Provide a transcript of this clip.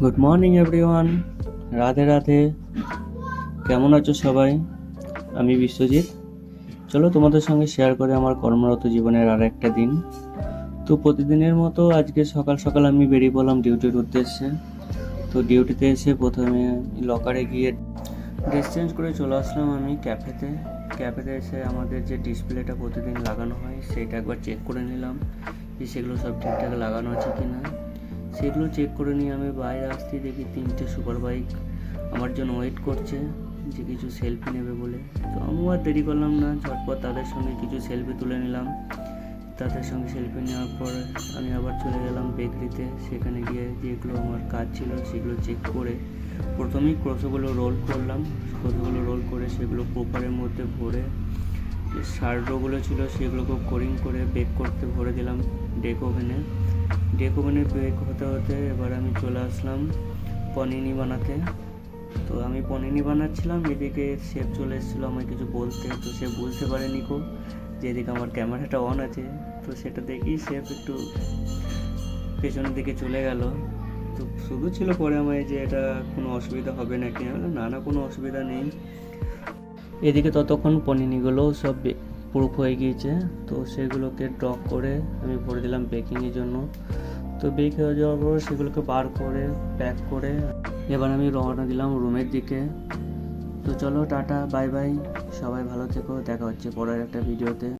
Good morning everyone, Radhe Radhe. কেমন আছো সবাই? আমি বিশ্বজিৎ। চলো তোমাদের সঙ্গে শেয়ার করে আমার কর্মরত জীবনের আর একটা দিন। তো প্রতিদিনের মতো আজকে সকাল সকাল আমি বেরিয়ে পড়লাম ডিউটির উদ্দেশ্যে। তো ডিউটিতে এসে প্রথমে লকারে গিয়ে ড্রেস চেঞ্জ করে চলে আসলাম আমি ক্যাফেতে এসে আমাদের যে ডিসপ্লেটা প্রতিদিন লাগানো হয় সেটা একবার চেক করে নিলাম যে সেগুলো সব ঠিকঠাক লাগানো আছে কি না। সেগুলো চেক করে নিয়ে আমি বাইরে আসতেই দেখি 3টে সুপার বাইক আমার জন্য ওয়েট করছে যে কিছু সেলফি নেবে বলে। তো আমিও আর দেরি করলাম না, ঝটপট তাদের সঙ্গে কিছু সেলফি তুলে নিলাম। তাদের সঙ্গে সেলফি নেওয়ার পর আমি আবার চলে গেলাম বেকারিতে। সেখানে গিয়ে যেগুলো আমার কাজ ছিল সেগুলো চেক করে প্রথমেই ক্রোসোগুলো রোল করলাম। ক্রোসোগুলো রোল করে সেগুলো পেপারের মধ্যে ভরে যে শার্ডোগুলো ছিল সেগুলোকে কোরিং করে বেক করতে ভরে দিলাম ডেক ওভেনে বেক হতে হতে এবার আমি চলে আসলাম পনিনি বানাতে। তো আমি পনিনি বানাচ্ছিলাম, এদিকে শেফ চলে এসেছিলো আমায় কিছু বলতে। তো সে বুঝতে পারেনি যে এদিকে আমার ক্যামেরাটা অন আছে। তো সেটা দেখেই শেফ একটু পেছনের দিকে চলে গেল। তো শুধু ছিল পরে আমায় যে এটা কোনো অসুবিধা হবে নাকি, না কোনো অসুবিধা নেই। এদিকে ততক্ষণ পনিনিগুলোও সব প্রুফ হয়ে গিয়েছে। তো সেগুলোকে ড্রপ করে আমি ভরে দিলাম বেকিংয়ের জন্য। তো বেক হয়ে যাওয়ার পর সেগুলোকে বার করে প্যাক করে এবার আমি রওনা দিলাম রুমের দিকে। তো চলো টাটা, বাই বাই, সবাই ভালো থেকো, দেখা হচ্ছে পরের একটা ভিডিওতে।